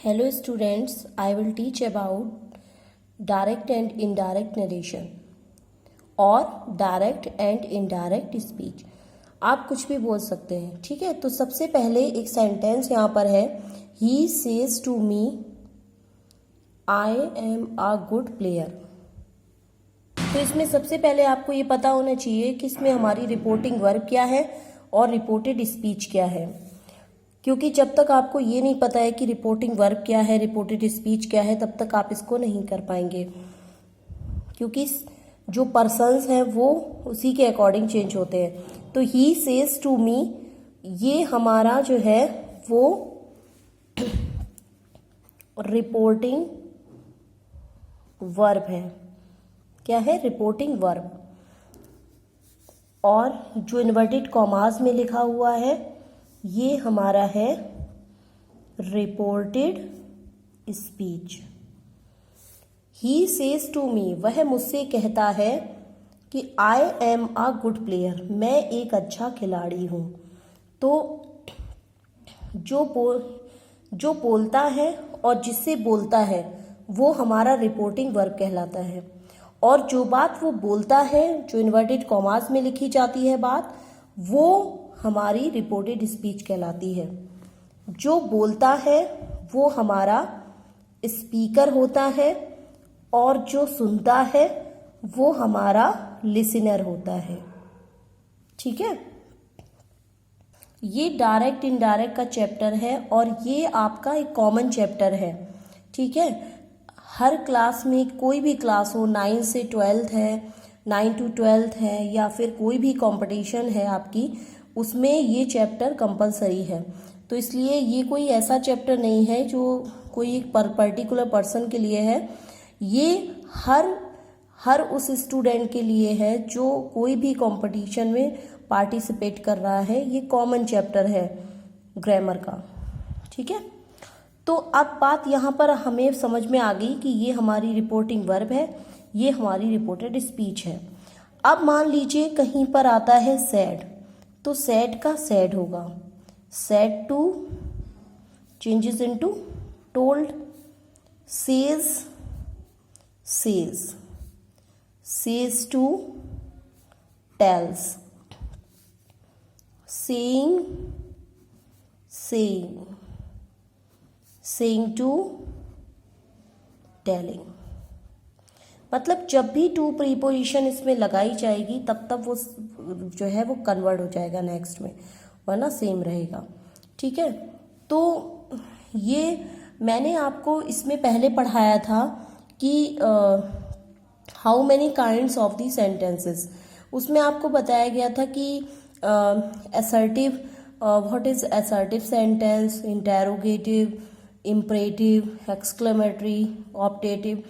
Hello students, I will teach about direct and indirect narration और direct and indirect speech। आप कुछ भी बोल सकते हैं, ठीक है। तो सबसे पहले एक सेंटेंस यहाँ पर है, He says to me, I am a good player। तो इसमें सबसे पहले आपको ये पता होना चाहिए कि इसमें हमारी रिपोर्टिंग वर्ब क्या है और रिपोर्टेड स्पीच क्या है, क्योंकि जब तक आपको ये नहीं पता है कि रिपोर्टिंग वर्ब क्या है, रिपोर्टेड स्पीच क्या है, तब तक आप इसको नहीं कर पाएंगे, क्योंकि जो पर्सन्स हैं वो उसी के अकॉर्डिंग चेंज होते हैं। तो ही सेज टू मी, ये हमारा जो है वो रिपोर्टिंग वर्ब है। क्या है? Reporting verb. और जो इन्वर्टेड कॉमास में लिखा हुआ है ये हमारा है reported speech. He says to me, वह मुझसे कहता है कि I am a good player, मैं एक अच्छा खिलाड़ी हूँ। तो जो बोलता है और जिससे बोलता है वो हमारा रिपोर्टिंग वर्ब कहलाता है। और जो बात वो बोलता है, जो इन्वर्टेड कॉमास में लिखी जाती है बात, वो हमारी रिपोर्टेड स्पीच कहलाती है। जो बोलता है वो हमारा स्पीकर होता है और जो सुनता है वो हमारा लिसनर होता है, ठीक है। ये डायरेक्ट इनडायरेक्ट का चैप्टर है और ये आपका एक कॉमन चैप्टर है, ठीक है। हर क्लास में, कोई भी क्लास हो, 9 से 12 है, 9 to 12 है, या फिर कोई भी कंपटीशन है आपकी, उसमें ये चैप्टर कंपलसरी है। तो इसलिए ये कोई ऐसा चैप्टर नहीं है जो कोई एक पर्टिकुलर पर्सन के लिए है, ये हर उस स्टूडेंट के लिए है जो कोई भी कंपटीशन में पार्टिसिपेट कर रहा है। ये कॉमन चैप्टर है ग्रामर का, ठीक है। तो अब बात यहाँ पर हमें समझ में आ गई कि ये हमारी रिपोर्टिंग वर्ब है, ये हमारी रिपोर्टेड स्पीच है। अब मान लीजिए कहीं पर आता है सैड, तो सैड का सैड होगा, said to changes into told, says says, says to tells, saying saying, saying to telling. मतलब जब भी टू प्रीपोजिशन इसमें लगाई जाएगी तब वो जो है वो कन्वर्ट हो जाएगा नेक्स्ट में, वरना सेम रहेगा, ठीक है। तो ये मैंने आपको इसमें पहले पढ़ाया था कि how many kinds of the sentences. उसमें आपको बताया गया था कि assertive, what is assertive sentence, interrogative, imperative, exclamatory, optative.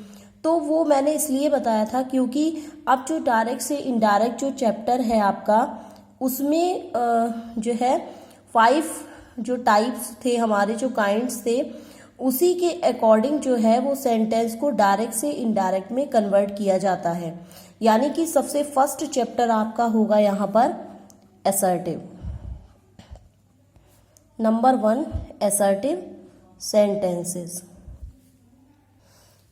तो वो मैंने इसलिए बताया था क्योंकि अब जो डायरेक्ट से इनडायरेक्ट जो चैप्टर है आपका, उसमें जो है 5 जो टाइप्स थे हमारे, जो काइंड्स थे, उसी के अकॉर्डिंग जो है वो सेंटेंस को डायरेक्ट से इनडायरेक्ट में कन्वर्ट किया जाता है। यानी कि सबसे फर्स्ट चैप्टर आपका होगा यहाँ पर assertive. Number 1 assertive sentences.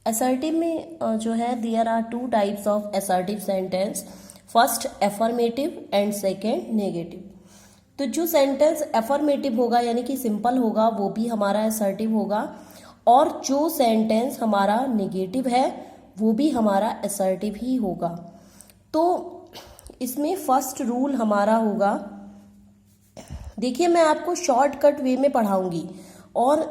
Assertive में जो है there are 2 types of assertive sentence, first affirmative and second negative. तो जो सेंटेंस एफर्मेटिव होगा यानी कि सिंपल होगा वो भी हमारा असर्टिव होगा, और जो सेंटेंस हमारा नेगेटिव है वो भी हमारा असर्टिव ही होगा। तो इसमें फर्स्ट रूल हमारा होगा, देखिए मैं आपको शॉर्टकट वे में पढ़ाऊंगी और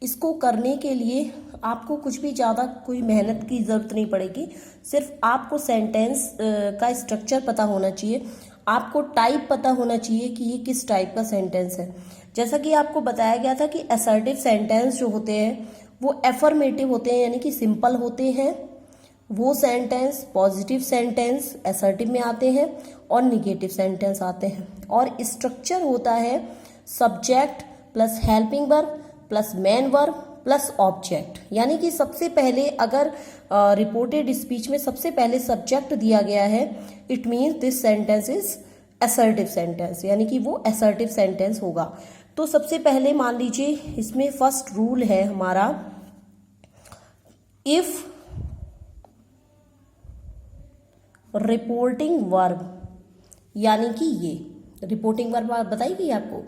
इसको करने के लिए आपको कुछ भी ज़्यादा कोई मेहनत की ज़रूरत नहीं पड़ेगी। सिर्फ आपको सेंटेंस का स्ट्रक्चर पता होना चाहिए, आपको टाइप पता होना चाहिए कि ये किस टाइप का सेंटेंस है। जैसा कि आपको बताया गया था कि असर्टिव सेंटेंस जो होते हैं वो एफर्मेटिव होते हैं यानी कि सिंपल होते हैं, वो सेंटेंस पॉजिटिव सेंटेंस असर्टिव में आते हैं और निगेटिव सेंटेंस आते हैं। और स्ट्रक्चर होता है subject plus helping verb plus main verb plus object. यानी कि सबसे पहले अगर रिपोर्टेड स्पीच में सबसे पहले सब्जेक्ट दिया गया है, it means this sentence is assertive sentence, यानी कि वो असर्टिव सेंटेंस होगा। तो सबसे पहले मान लीजिए इसमें फर्स्ट रूल है हमारा, इफ रिपोर्टिंग वर्ब, यानी कि ये रिपोर्टिंग वर्ब बताइए आपको,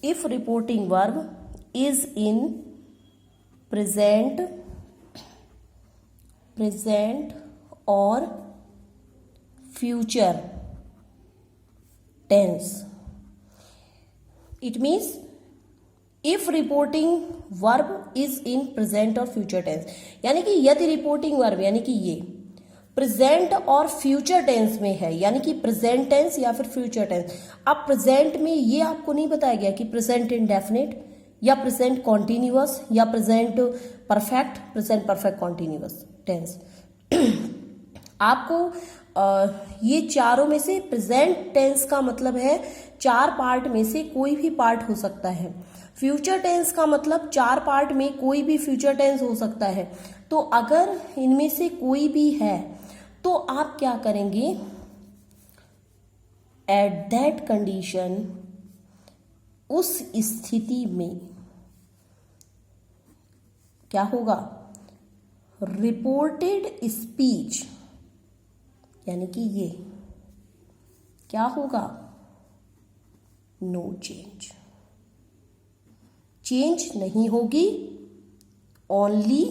if reporting verb is in present और future tense, it means if reporting verb is in present और फ्यूचर टेंस, यानी कि यदि रिपोर्टिंग वर्ब यानी कि ये प्रेजेंट और फ्यूचर टेंस में है, यानी कि प्रेजेंट टेंस या फिर फ्यूचर टेंस। अब प्रेजेंट में ये आपको नहीं बताया गया कि प्रेजेंट इंडेफिनिट या प्रेजेंट कॉन्टिन्यूअस या प्रेजेंट परफेक्ट कॉन्टिन्यूअस टेंस। आपको ये चारों में से प्रेजेंट टेंस का मतलब है 4 पार्ट में से कोई भी पार्ट हो सकता है। फ्यूचर टेंस का मतलब 4 पार्ट में कोई भी फ्यूचर टेंस हो सकता है। तो अगर इनमें से कोई भी है तो आप क्या करेंगे, एट दैट कंडीशन, उस स्थिति में क्या होगा, रिपोर्टेड स्पीच, यानी कि ये क्या होगा, नो चेंज नहीं होगी, ओनली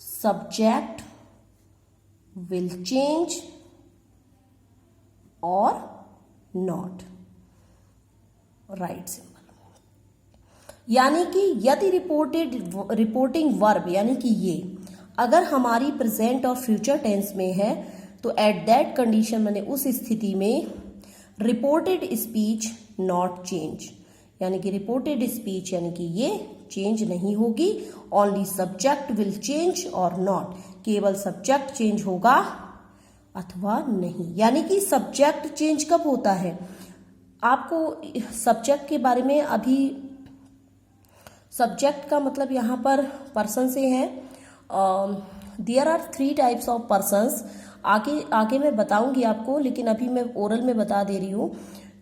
सब्जेक्ट विल चेंज और नॉट, राइट सिंपल। यानी कि यदि रिपोर्टिंग वर्ब यानी कि ये अगर हमारी प्रेजेंट और फ्यूचर टेंस में है तो एट दैट कंडीशन मैंने उस स्थिति में रिपोर्टेड स्पीच नॉट चेंज, यानी कि रिपोर्टेड स्पीच यानी कि ये चेंज नहीं होगी, ओनली सब्जेक्ट विल चेंज और नॉट, केवल सब्जेक्ट चेंज होगा अथवा नहीं। यानी कि सब्जेक्ट चेंज कब होता है, आपको सब्जेक्ट के बारे में अभी, सब्जेक्ट का मतलब यहाँ पर पर्सन से है। There are 3 types of persons, आगे मैं बताऊंगी आपको, लेकिन अभी मैं ओरल में बता दे रही हूँ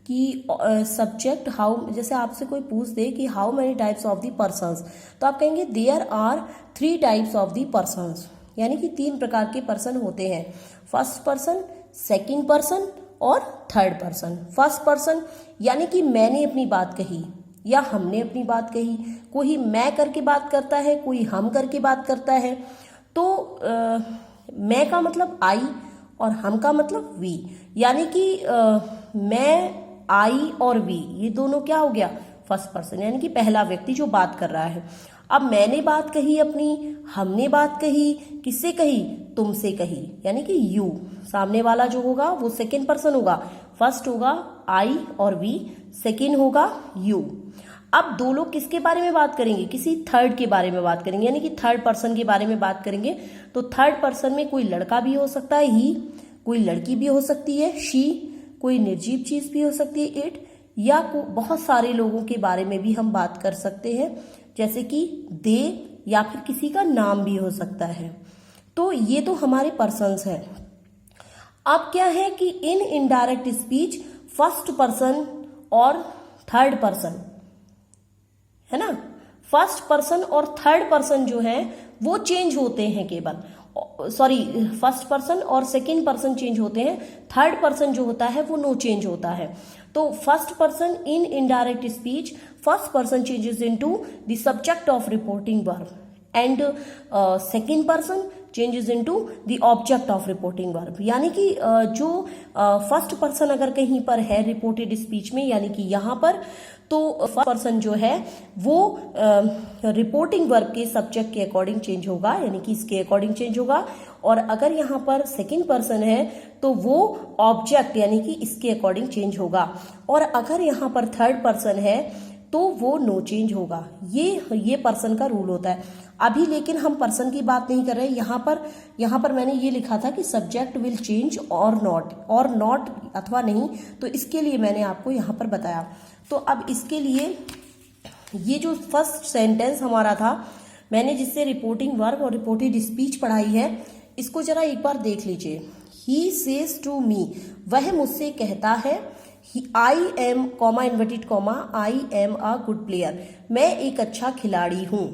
कि सब्जेक्ट हाउ, जैसे आपसे कोई पूछ दे कि how many types of the persons, तो आप कहेंगे there are 3 types of the persons, यानी कि 3 प्रकार के पर्सन होते हैं, फर्स्ट पर्सन, सेकंड पर्सन और थर्ड पर्सन। फर्स्ट पर्सन यानी कि मैंने अपनी बात कही या हमने अपनी बात कही, कोई मैं करके बात करता है, कोई हम करके बात करता है। तो मैं का मतलब आई और हम का मतलब वी, यानी कि मैं, आई और वी, ये दोनों क्या हो गया, फर्स्ट पर्सन, यानी कि पहला व्यक्ति जो बात कर रहा है। अब मैंने बात कही अपनी, हमने बात कही, किससे कही, तुमसे कही, यानी कि यू। सामने वाला जो होगा वो सेकंड पर्सन होगा, फर्स्ट होगा आई और वी, सेकंड होगा यू। अब 2 लोग किसके बारे में बात करेंगे, किसी थर्ड के बारे में बात करेंगे, यानी कि थर्ड पर्सन के बारे में बात करेंगे। तो थर्ड पर्सन में कोई लड़का भी हो सकता है ही, कोई लड़की भी हो सकती है शी, कोई निर्जीव चीज भी हो सकती है इट, या बहुत सारे लोगों के बारे में भी हम बात कर सकते हैं, जैसे कि दे, या फिर किसी का नाम भी हो सकता है। तो ये तो हमारे पर्सन्स हैं। अब क्या है कि in indirect speech first person और थर्ड पर्सन है ना, फर्स्ट पर्सन और थर्ड पर्सन जो है वो चेंज होते हैं केवल, सॉरी फर्स्ट पर्सन और सेकंड पर्सन चेंज होते हैं, थर्ड पर्सन जो होता है वो नो चेंज होता है। तो first person in indirect speech, first person changes into the subject of reporting verb and second person changes into the object of reporting verb, यानी कि जो फर्स्ट पर्सन अगर कहीं पर है रिपोर्टेड स्पीच में, यानी कि यहाँ पर, तो फर्स्ट पर्सन जो है वो रिपोर्टिंग वर्ब के सब्जेक्ट के अकॉर्डिंग चेंज होगा, यानी कि इसके अकॉर्डिंग चेंज होगा। और अगर यहाँ पर सेकंड पर्सन है तो वो ऑब्जेक्ट यानी कि इसके अकॉर्डिंग चेंज होगा, और अगर यहाँ पर थर्ड पर्सन है तो वो नो चेंज होगा। ये पर्सन का रूल होता है। अभी लेकिन हम पर्सन की बात नहीं कर रहे, यहाँ पर मैंने ये लिखा था कि सब्जेक्ट विल चेंज और नॉट अथवा नहीं, तो इसके लिए मैंने आपको यहाँ पर बताया। तो अब इसके लिए ये जो फर्स्ट सेंटेंस हमारा था, मैंने जिससे रिपोर्टिंग वर्ब और रिपोर्टेड स्पीच पढ़ाई है, इसको जरा एक बार देख लीजिए। ही सेज टू मी, वह मुझसे कहता है, I am comma inverted comma I am a good player, मैं एक अच्छा खिलाड़ी हूं।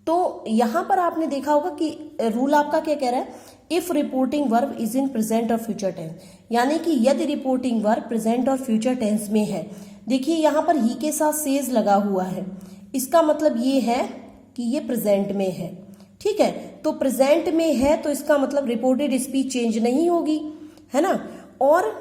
तो यहां पर आपने देखा होगा कि रूल आपका क्या कह रहा है, if reporting verb is in present और फ्यूचर टेंस, यानी कि यदि रिपोर्टिंग वर्ब प्रेजेंट और फ्यूचर टेंस में है। देखिए यहां पर ही के साथ सेज लगा हुआ है, इसका मतलब ये है कि ये प्रेजेंट में है। ठीक है, तो प्रेजेंट में है तो इसका मतलब रिपोर्टेड स्पीच चेंज नहीं होगी, है ना। और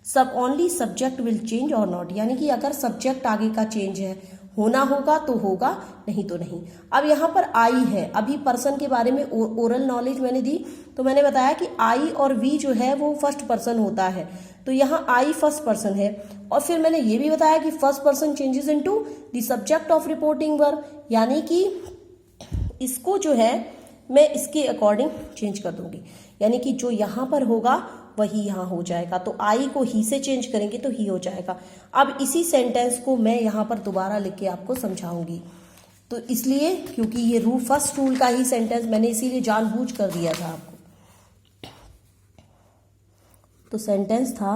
सब ओनली सब्जेक्ट विल चेंज और नॉट, यानी कि अगर सब्जेक्ट आगे का चेंज है, होना होगा तो होगा, नहीं तो नहीं। अब यहाँ पर आई है, अभी पर्सन के बारे में ओरल नॉलेज मैंने दी, तो मैंने बताया कि आई और वी जो है वो फर्स्ट पर्सन होता है, तो यहाँ आई फर्स्ट पर्सन है। और फिर मैंने ये भी बताया कि first person changes into the subject of reporting verb, यानी कि इसको जो है मैं इसके अकॉर्डिंग चेंज कर दूंगी, यानी कि जो यहाँ पर होगा वही यहाँ हो जाएगा। तो आई को ही से चेंज करेंगे तो ही हो जाएगा। अब इसी सेंटेंस को मैं यहाँ पर दोबारा लिख के आपको समझाऊंगी, तो इसलिए क्योंकि ये फर्स्ट रूल का ही सेंटेंस मैंने इसीलिए जानबूझ कर दिया था आपको। तो सेंटेंस था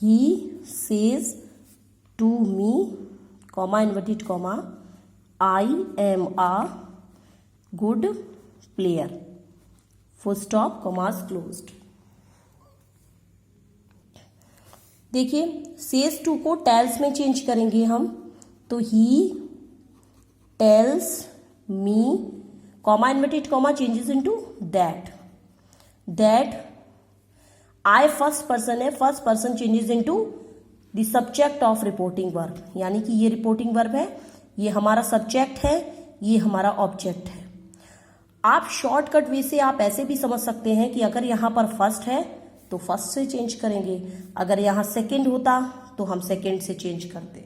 he says to me comma inverted comma I am a good player, full stop, commas closed. देखिए सेज टू को टेल्स में चेंज करेंगे हम, तो he tells me comma inverted comma changes into that, that I first person है, first person changes into the subject of reporting verb, यानी कि ये रिपोर्टिंग वर्ब है, ये हमारा सब्जेक्ट है, ये हमारा ऑब्जेक्ट है। आप शॉर्टकट वे से आप ऐसे भी समझ सकते हैं कि अगर यहाँ पर फर्स्ट है तो फर्स्ट से चेंज करेंगे, अगर यहाँ सेकंड होता तो हम सेकंड से चेंज करते।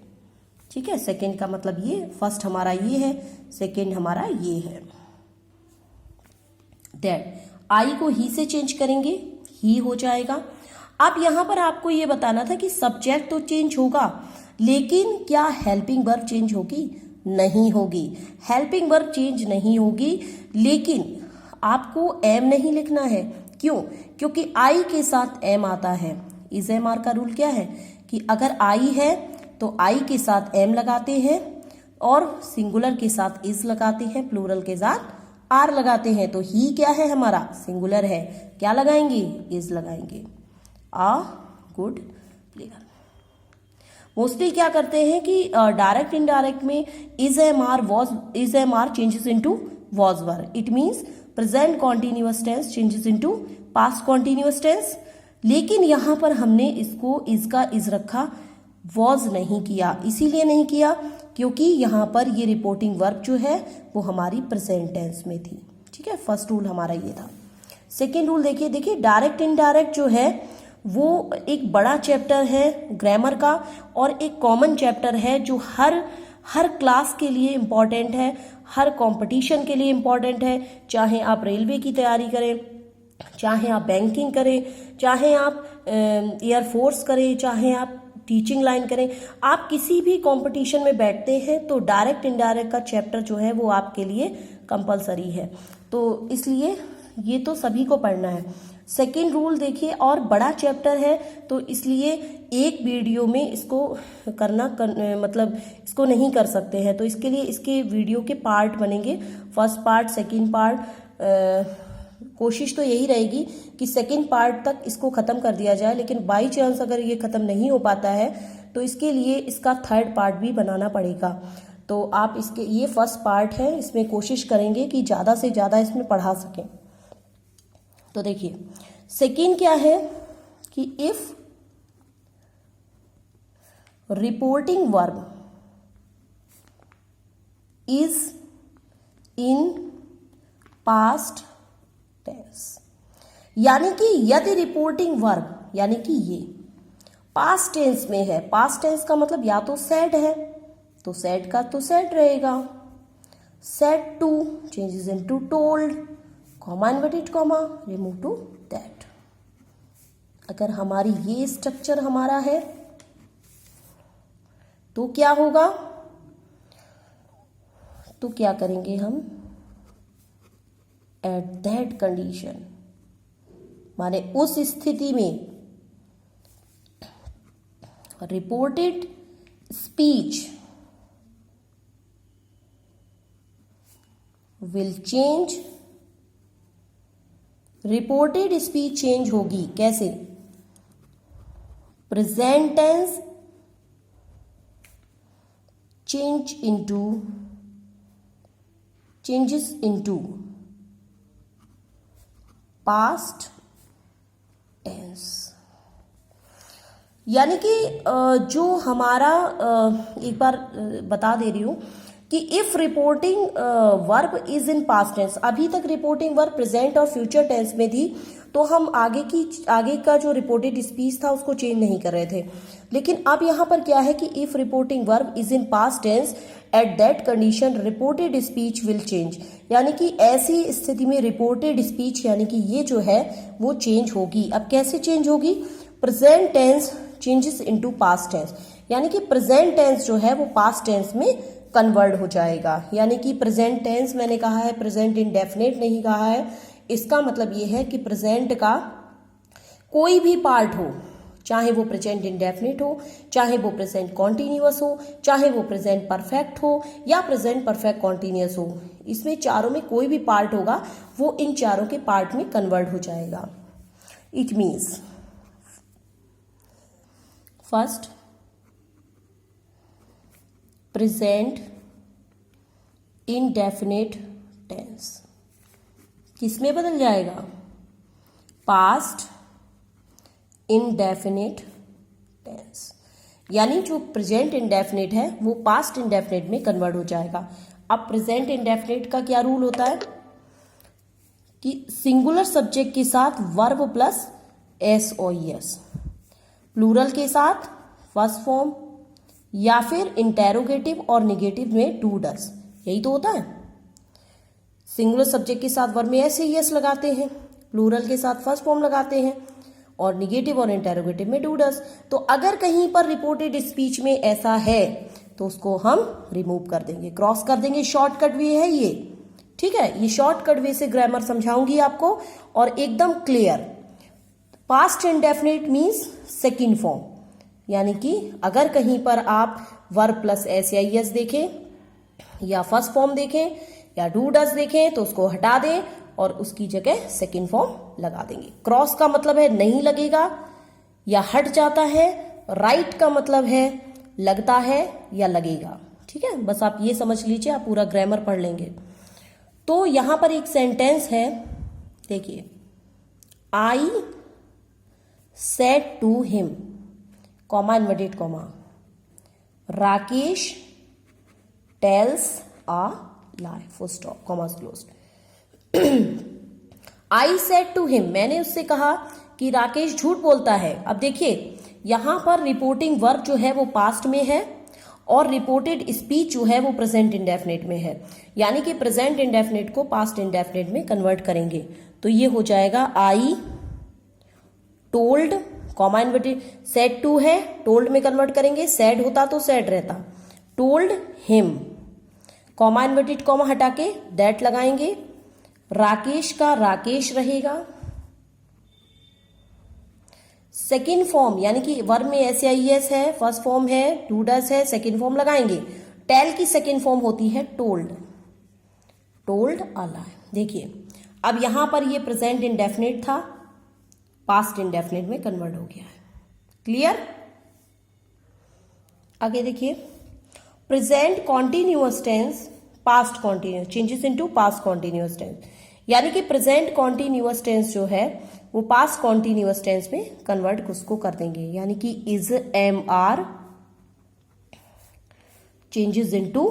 ठीक है, सेकंड का मतलब ये, फर्स्ट हमारा ये है, सेकंड हमारा ये है। दैट आई को ही से चेंज करेंगे, ही हो जाएगा। अब यहां पर आपको ये बताना था कि सब्जेक्ट तो चेंज होगा, लेकिन क्या हेल्पिंग वर्ब चेंज होगी? नहीं होगी, हेल्पिंग वर्ब चेंज नहीं होगी। लेकिन आपको एम नहीं लिखना है, क्यों? क्योंकि आई के साथ एम आता है। इज एम आर का रूल क्या है कि अगर आई है तो आई के साथ एम लगाते हैं और सिंगुलर के साथ इज लगाते हैं, प्लूरल के साथ आर लगाते हैं। तो ही क्या है हमारा? सिंगुलर है, क्या लगाएंगे? इज लगाएंगे। आ गुड प्लेयर। मोस्टली क्या करते हैं कि डायरेक्ट इनडायरेक्ट में is am are changes into was were, it means present continuous tense changes into past continuous tense. लेकिन यहां पर हमने इसको इज का इज रखा, वॉज नहीं किया। इसीलिए नहीं किया क्योंकि यहां पर ये रिपोर्टिंग वर्ब जो है वो हमारी प्रेजेंट टेंस में थी। ठीक है, फर्स्ट रूल हमारा ये था। सेकेंड रूल देखिए डायरेक्ट इनडायरेक्ट जो है वो एक बड़ा चैप्टर है ग्रामर का और एक कॉमन चैप्टर है जो हर क्लास के लिए इम्पॉर्टेंट है, हर कंपटीशन के लिए इम्पॉर्टेंट है। चाहे आप रेलवे की तैयारी करें, चाहे आप बैंकिंग करें, चाहे आप एयरफोर्स करें, चाहे आप टीचिंग लाइन करें, आप किसी भी कंपटीशन में बैठते हैं तो डायरेक्ट इनडायरेक्ट का चैप्टर जो है वो आपके लिए कंपलसरी है। तो इसलिए ये तो सभी को पढ़ना है। सेकेंड रूल देखिए, और बड़ा चैप्टर है तो इसलिए एक वीडियो में इसको मतलब इसको नहीं कर सकते हैं, तो इसके लिए इसके वीडियो के पार्ट बनेंगे, फर्स्ट पार्ट, सेकेंड पार्ट। कोशिश तो यही रहेगी कि सेकेंड पार्ट तक इसको ख़त्म कर दिया जाए, लेकिन बाई चांस अगर ये ख़त्म नहीं हो पाता है तो इसके लिए इसका थर्ड पार्ट भी बनाना पड़ेगा। तो आप इसके, ये फर्स्ट पार्ट है, इसमें कोशिश करेंगे कि ज़्यादा से ज़्यादा इसमें पढ़ा सकें। तो देखिए सेकेंड क्या है कि if reporting verb is in past tense, यानी कि यदि रिपोर्टिंग वर्ब यानी कि ये पास्ट टेंस में है, पास्ट टेंस का मतलब या तो सेड है तो सेड का तो सेड रहेगा, said to changes into told, comma inverted comma remove to that. अगर हमारी ये स्ट्रक्चर हमारा है तो क्या होगा? तो क्या करेंगे हम? एट दैट कंडीशन, माने उस स्थिति में reported speech will change, reported speech change होगी, कैसे? Present tense changes into past tense। यानी कि जो हमारा एक बार बता दे रही हूं कि if reporting verb is in past tense, अभी तक रिपोर्टिंग वर्ब प्रेजेंट और फ्यूचर टेंस में थी, तो हम आगे का जो रिपोर्टेड स्पीच था उसको चेंज नहीं कर रहे थे। लेकिन अब यहाँ पर क्या है कि if reporting verb is in past tense at that condition reported speech will change, यानी कि ऐसी स्थिति में रिपोर्टेड स्पीच यानी कि ये जो है वो चेंज होगी। अब कैसे चेंज होगी? Present tense changes into past tense, यानी कि प्रेजेंट टेंस जो है वो पास्ट टेंस में कन्वर्ट हो जाएगा। यानी कि प्रेजेंट टेंस मैंने कहा है, प्रेजेंट इंडेफिनिट नहीं कहा है। इसका मतलब ये है कि प्रेजेंट का कोई भी पार्ट हो, चाहे वो प्रेजेंट इंडेफिनिट हो, चाहे वो प्रेजेंट कॉन्टिन्यूअस हो, चाहे वो प्रेजेंट परफेक्ट हो या प्रेजेंट परफेक्ट कॉन्टिन्यूअस हो, इसमें चारों में कोई भी पार्ट होगा वो इन चारों के पार्ट में कन्वर्ट हो जाएगा। It means first present indefinite tense किसमें बदल जाएगा? पास्ट इंडेफिनिट टेंस, यानी जो प्रेजेंट इंडेफिनिट है वो पास्ट इंडेफिनिट में कन्वर्ट हो जाएगा। अब प्रेजेंट इंडेफिनिट का क्या रूल होता है कि सिंगुलर सब्जेक्ट के साथ वर्ब प्लस एस और एस, प्लूरल के साथ फर्स्ट फॉर्म या फिर इंटेरोगेटिव और निगेटिव में डू डस, यही तो होता है। सिंगुलर सब्जेक्ट के साथ वर्ब में एस यस लगाते हैं, प्लूरल के साथ फर्स्ट फॉर्म लगाते हैं और निगेटिव और इंटेरोगेटिव में डू डस। तो अगर कहीं पर रिपोर्टेड स्पीच में ऐसा है तो उसको हम रिमूव कर देंगे, क्रॉस कर देंगे। शॉर्टकट वे है ये, ठीक है। ये शॉर्टकट वे से ग्रामर समझाऊंगी आपको और एकदम clear. Past indefinite means second form, यानी कि अगर कहीं पर आप वर्ब प्लस एस या यस देखें या फर्स्ट फॉर्म देखें या डू डस देखें तो उसको हटा दें और उसकी जगह सेकेंड फॉर्म लगा देंगे। क्रॉस का मतलब है नहीं लगेगा या हट जाता है, राइट का मतलब है लगता है या लगेगा, ठीक है। बस आप ये समझ लीजिए, आप पूरा ग्रामर पढ़ लेंगे। तो यहां पर एक सेंटेंस है, देखिए, I said to him, comma inverted comma, Rakesh tells a lie, full stop, comma closed. I said to him, मैंने उससे कहा कि राकेश झूठ बोलता है। अब देखिए यहां पर रिपोर्टिंग वर्ब जो है वो पास्ट में है और रिपोर्टेड स्पीच जो है वो प्रेजेंट इंडेफिनिट में है, यानी कि प्रेजेंट इंडेफिनिट को पास्ट इंडेफिनिट में कन्वर्ट करेंगे तो ये हो जाएगा I told, comma inverted, said to है, टोल्ड में कन्वर्ट करेंगे, सेड होता तो सेड रहता, told him, comma inverted comma हटा के दैट लगाएंगे, राकेश का राकेश रहेगा, सेकेंड फॉर्म यानी कि वर्ब में एस या एस है, फर्स्ट फॉर्म है, डू डस है, सेकेंड फॉर्म लगाएंगे। टेल की सेकेंड फॉर्म होती है टोल्ड, टोल्ड अ लाई। देखिए अब यहां पर ये प्रेजेंट इंडेफिनिट था, पास्ट इंडेफिनिट में कन्वर्ट हो गया है। क्लियर? आगे देखिए, present continuous tense past continuous changes into past continuous tense, यानी कि प्रेजेंट कॉन्टिन्यूअस टेंस जो है वो पास्ट कॉन्टिन्यूअस टेंस में कन्वर्ट उसको कर देंगे, यानी कि is am are changes into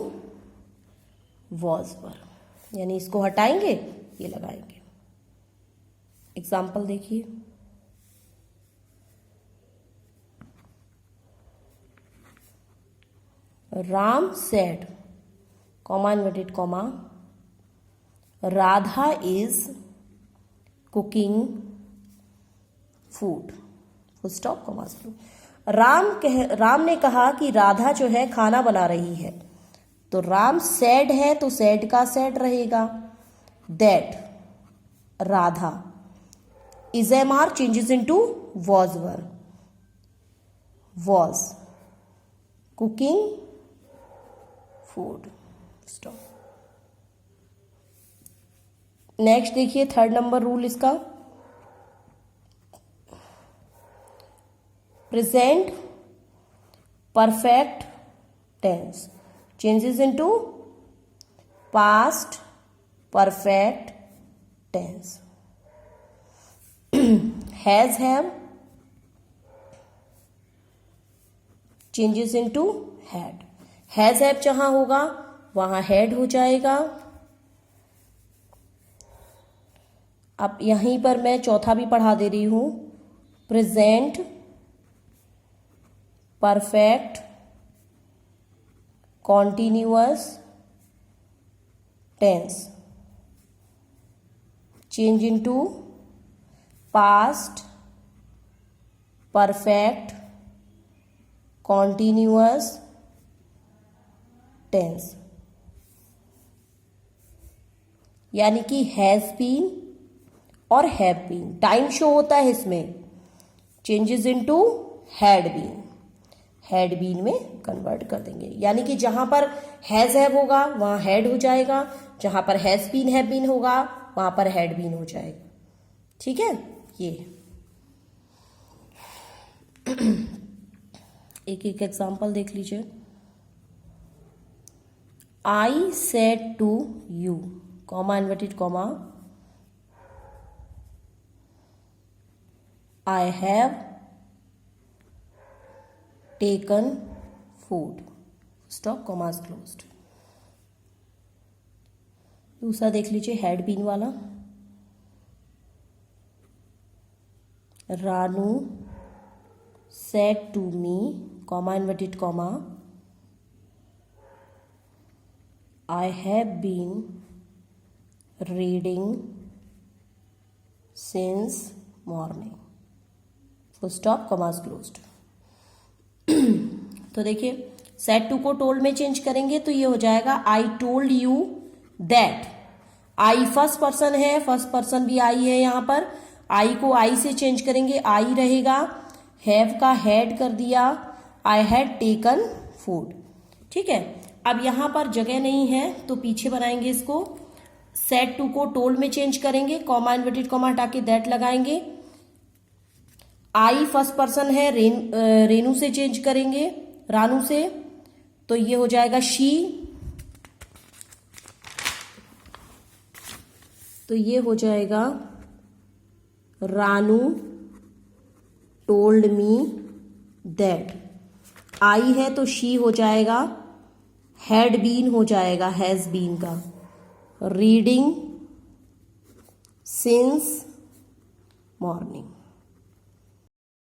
was were, यानी इसको हटाएंगे ये लगाएंगे। एग्जाम्पल देखिए, Ram said, comma inverted comma, Radha is cooking food, full stop, comma. Ram ने कहा कि राधा जो है खाना बना रही है, तो राम सैड है तो सैड का सैड रहेगा, that Radha, is am are changes into was were, was cooking food. Stop. Next देखिए थर्ड नंबर रूल इसका, present perfect tense changes into past perfect tense. Has have changes into had. Has have जहां होगा वहां had हो जाएगा। अब यहीं पर मैं चौथा भी पढ़ा दे रही हूं, present perfect continuous tense change into past perfect continuous tense, यानी कि हैज बीन और हैव बीन टाइम शो होता है इसमें, changes into had been, had been में कन्वर्ट कर देंगे। यानी कि जहां पर हैज हैव होगा वहां हैड हो जाएगा, जहां पर हैज बीन हैव बीन होगा वहां पर हैड बीन हो जाएगा। ठीक है, ये एक एक एग्जाम्पल देख लीजिए। I said to you, comma inverted comma, I have taken food, stop, commas closed. दूसरा देख लीजिए हैड बीन वाला, Ranu said to me, comma inverted comma, I have been reading since morning, full stop, commas closed। तो देखिए said to को told में change करेंगे तो ये हो जाएगा I told you that। I first person है, फर्स्ट पर्सन भी I है, यहां पर I को I से चेंज करेंगे, I रहेगा, हैव का हैड कर दिया, आई हैड टेकन फूड। ठीक है, अब यहां पर जगह नहीं है तो पीछे बनाएंगे इसको, सेड टू को टोल्ड में चेंज करेंगे, कॉमा इन्वर्टेड कॉमा हटा के दैट लगाएंगे, आई फर्स्ट पर्सन है, रेनू से चेंज करेंगे, रानू से, तो ये हो जाएगा शी, तो ये हो जाएगा रानू टोल्ड मी दैट। आई है तो शी हो जाएगा, हैड बीन हो जाएगा हैज बीन का, रीडिंग सिंस मॉर्निंग।